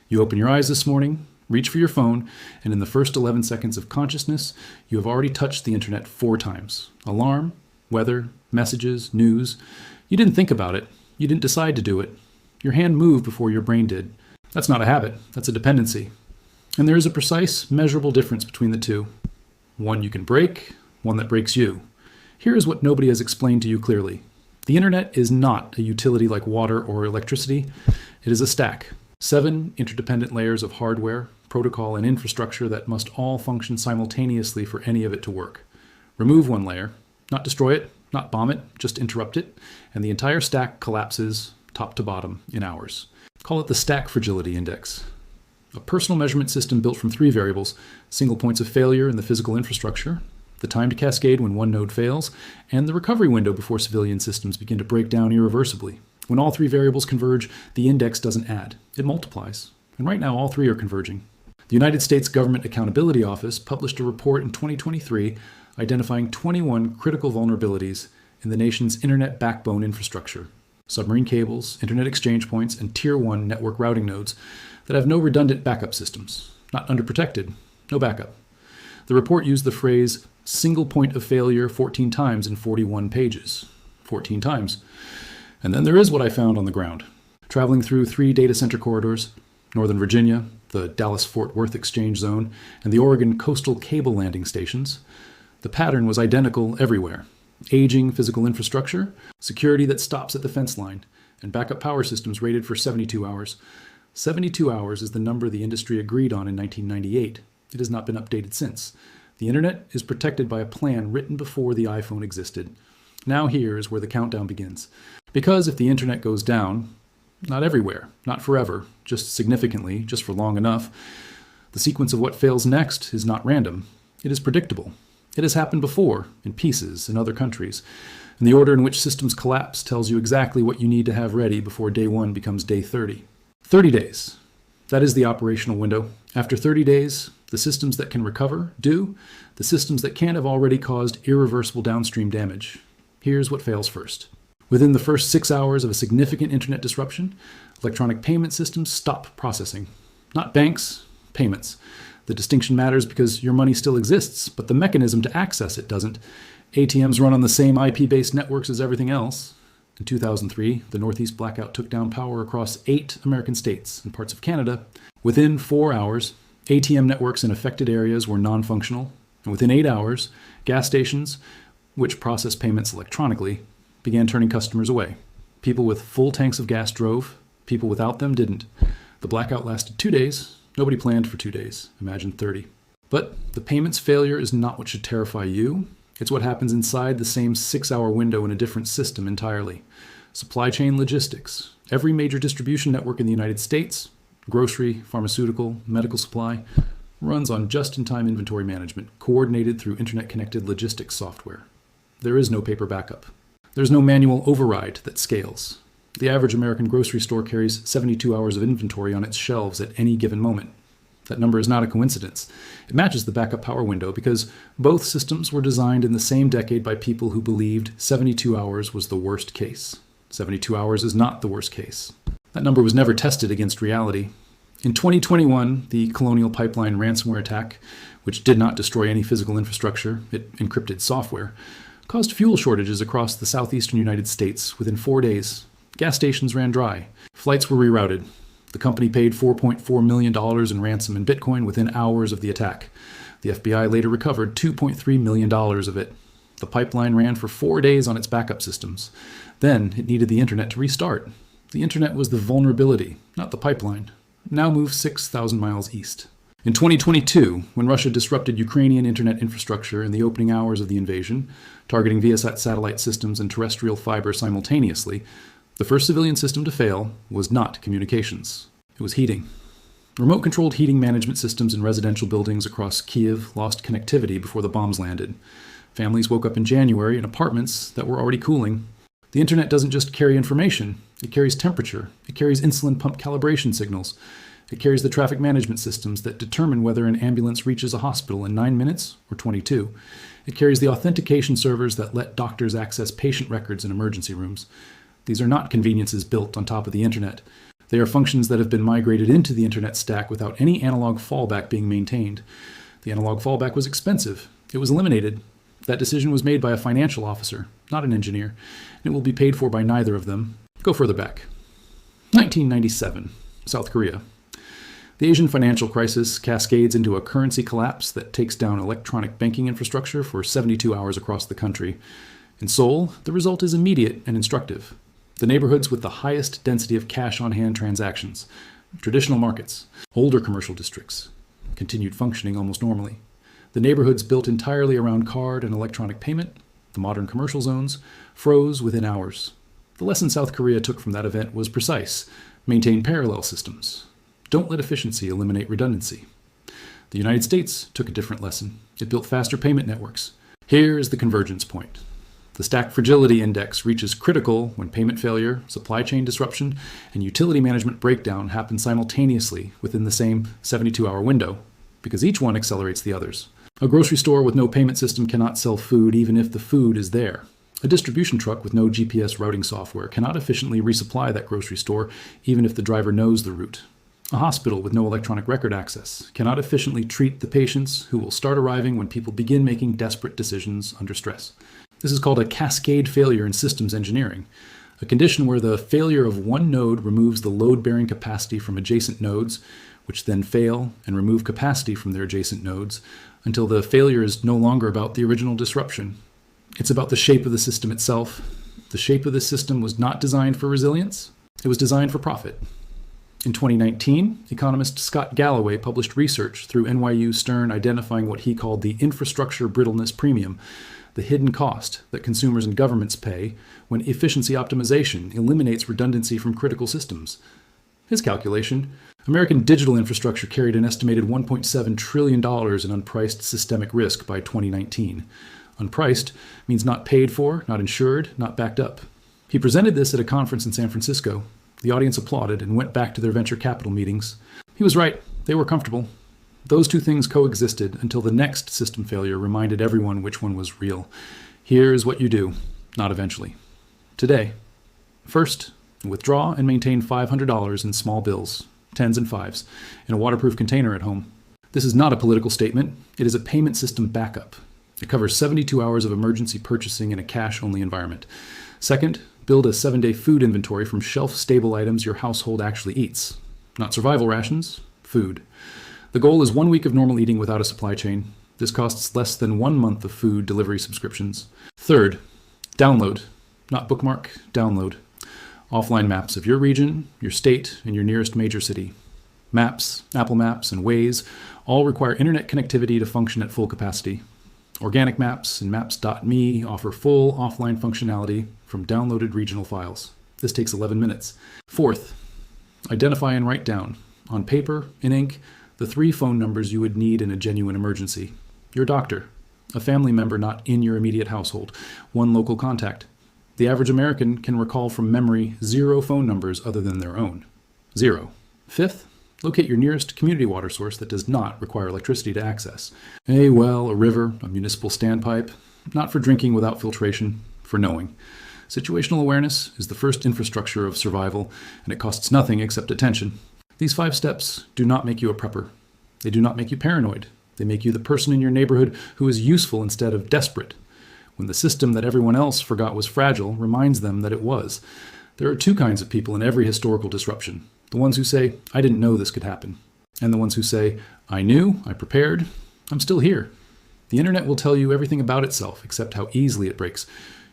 You open your eyes this morning, reach for your phone, and in the first 11 seconds of consciousness, you have already touched the internet 4 times. Alarm, weather, messages, news. You didn't think about it. You didn't decide to do it. Your hand moved before your brain did. That's not a habit. That's a dependency. And there is a precise, measurable difference between the two. One you can break, one that breaks you. Here is what nobody has explained to you clearly. The internet is not a utility like water or electricity. It is a stack. 7 interdependent layers of hardware, protocol, and infrastructure that must all function simultaneously for any of it to work. Remove one layer, not destroy it, not bomb it, just interrupt it, and the entire stack collapses top to bottom in hours. Call it the Stack Fragility Index. A personal measurement system built from 3 variables, single points of failure in the physical infrastructure, the time to cascade when one node fails, and the recovery window before civilian systems begin to break down irreversibly. When all 3 variables converge, the index doesn't add, it multiplies. And right now all 3 are converging. The United States Government Accountability Office published a report in 2023 identifying 21 critical vulnerabilities in the nation's internet backbone infrastructure, submarine cables, internet exchange points, and Tier 1 network routing nodes that have no redundant backup systems, not underprotected, no backup. The report used the phrase single point of failure 14 times in 41 pages. 14 times. And then there is what I found on the ground. Traveling through 3 data center corridors, Northern Virginia, the Dallas-Fort Worth exchange zone, and the Oregon coastal cable landing stations, the pattern was identical everywhere. Aging physical infrastructure, security that stops at the fence line, and backup power systems rated for 72 hours. 72 hours is the number the industry agreed on in 1998. It has not been updated since. The internet is protected by a plan written before the iPhone existed. Now here is where the countdown begins. Because if the internet goes down, not everywhere, not forever, just significantly, just for long enough, the sequence of what fails next is not random. It is predictable. It has happened before, in pieces, in other countries. And the order in which systems collapse tells you exactly what you need to have ready before day 1 becomes day 30. 30 days. That is the operational window. After 30 days, the systems that can recover do. The systems that can't have already caused irreversible downstream damage. Here's what fails first. Within the first 6 hours of a significant internet disruption, electronic payment systems stop processing. Not banks, payments. The distinction matters because your money still exists, but the mechanism to access it doesn't. ATMs run on the same IP-based networks as everything else. In 2003, the Northeast Blackout took down power across 8 American states and parts of Canada. Within 4 hours, ATM networks in affected areas were non-functional, and within 8 hours, gas stations, which process payments electronically, began turning customers away. People with full tanks of gas drove, people without them didn't. The blackout lasted 2 days. Nobody planned for 2 days. Imagine 30. But the payments failure is not what should terrify you. It's what happens inside the same 6-hour window in a different system entirely. Supply chain logistics. Every major distribution network in the United States, grocery, pharmaceutical, medical supply, runs on just-in-time inventory management, coordinated through internet-connected logistics software. There is no paper backup. There's no manual override that scales. The average American grocery store carries 72 hours of inventory on its shelves at any given moment. That number is not a coincidence. It matches the backup power window because both systems were designed in the same decade by people who believed 72 hours was the worst case. 72 hours is not the worst case. That number was never tested against reality. In 2021, the Colonial Pipeline ransomware attack, which did not destroy any physical infrastructure, it encrypted software, caused fuel shortages across the southeastern United States within 4 days. Gas stations ran dry. Flights were rerouted. The company paid $4.4 million in ransom in Bitcoin within hours of the attack. The FBI later recovered $2.3 million of it. The pipeline ran for 4 days on its backup systems. Then it needed the internet to restart. The internet was the vulnerability, not the pipeline. Now moved 6,000 miles east. In 2022, when Russia disrupted Ukrainian internet infrastructure in the opening hours of the invasion, targeting Viasat satellite systems and terrestrial fiber simultaneously, the first civilian system to fail was not communications. It was heating. Remote-controlled heating management systems in residential buildings across Kyiv lost connectivity before the bombs landed. Families woke up in January in apartments that were already cooling. The internet doesn't just carry information. It carries temperature. It carries insulin pump calibration signals. It carries the traffic management systems that determine whether an ambulance reaches a hospital in 9 minutes or 22. It carries the authentication servers that let doctors access patient records in emergency rooms. These are not conveniences built on top of the internet. They are functions that have been migrated into the internet stack without any analog fallback being maintained. The analog fallback was expensive. It was eliminated. That decision was made by a financial officer, not an engineer, and it will be paid for by neither of them. Go further back. 1997, South Korea. The Asian financial crisis cascades into a currency collapse that takes down electronic banking infrastructure for 72 hours across the country. In Seoul, the result is immediate and instructive. The neighborhoods with the highest density of cash-on-hand transactions, traditional markets, older commercial districts, continued functioning almost normally. The neighborhoods built entirely around card and electronic payment, the modern commercial zones, froze within hours. The lesson South Korea took from that event was precise: maintain parallel systems. Don't let efficiency eliminate redundancy. The United States took a different lesson. It built faster payment networks. Here is the convergence point. The Stack Fragility Index reaches critical when payment failure, supply chain disruption, and utility management breakdown happen simultaneously within the same 72-hour window, because each one accelerates the others. A grocery store with no payment system cannot sell food even if the food is there. A distribution truck with no GPS routing software cannot efficiently resupply that grocery store even if the driver knows the route. A hospital with no electronic record access cannot efficiently treat the patients who will start arriving when people begin making desperate decisions under stress. This is called a cascade failure in systems engineering, a condition where the failure of one node removes the load-bearing capacity from adjacent nodes, which then fail and remove capacity from their adjacent nodes until the failure is no longer about the original disruption. It's about the shape of the system itself. The shape of the system was not designed for resilience. It was designed for profit. In 2019, economist Scott Galloway published research through NYU Stern identifying what he called the infrastructure brittleness premium, the hidden cost that consumers and governments pay when efficiency optimization eliminates redundancy from critical systems. His calculation: American digital infrastructure carried an estimated $1.7 trillion in unpriced systemic risk by 2019. Unpriced means not paid for, not insured, not backed up. He presented this at a conference in San Francisco. The audience applauded and went back to their venture capital meetings. He was right. They were comfortable. Those two things coexisted until the next system failure reminded everyone which one was real. Here is what you do, not eventually. Today. First, withdraw and maintain $500 in small bills, tens and fives, in a waterproof container at home. This is not a political statement. It is a payment system backup. It covers 72 hours of emergency purchasing in a cash-only environment. Second, build a 7-day food inventory from shelf-stable items your household actually eats. Not survival rations, food. The goal is 1 week of normal eating without a supply chain. This costs less than 1 month of food delivery subscriptions. Third, download. Not bookmark, download. Offline maps of your region, your state, and your nearest major city. Maps, Apple Maps, and Waze all require internet connectivity to function at full capacity. Organic Maps and Maps.me offer full offline functionality from downloaded regional files. This takes 11 minutes. Fourth, identify and write down, on paper, in ink, the 3 phone numbers you would need in a genuine emergency. Your doctor, a family member not in your immediate household, 1 local contact. The average American can recall from memory 0 phone numbers other than their own. 0. Fifth, locate your nearest community water source that does not require electricity to access. A well, a river, a municipal standpipe, not for drinking without filtration, for knowing. Situational awareness is the first infrastructure of survival, and it costs nothing except attention. These 5 steps do not make you a prepper. They do not make you paranoid. They make you the person in your neighborhood who is useful instead of desperate. When the system that everyone else forgot was fragile reminds them that it was. There are 2 kinds of people in every historical disruption. The ones who say, I didn't know this could happen. And the ones who say, I knew, I prepared, I'm still here. The internet will tell you everything about itself except how easily it breaks.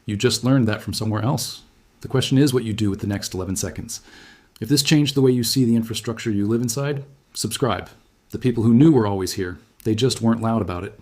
You just learned that from somewhere else. The question is what you do with the next 11 seconds. If this changed the way you see the infrastructure you live inside, subscribe. The people who knew were always here. They just weren't loud about it.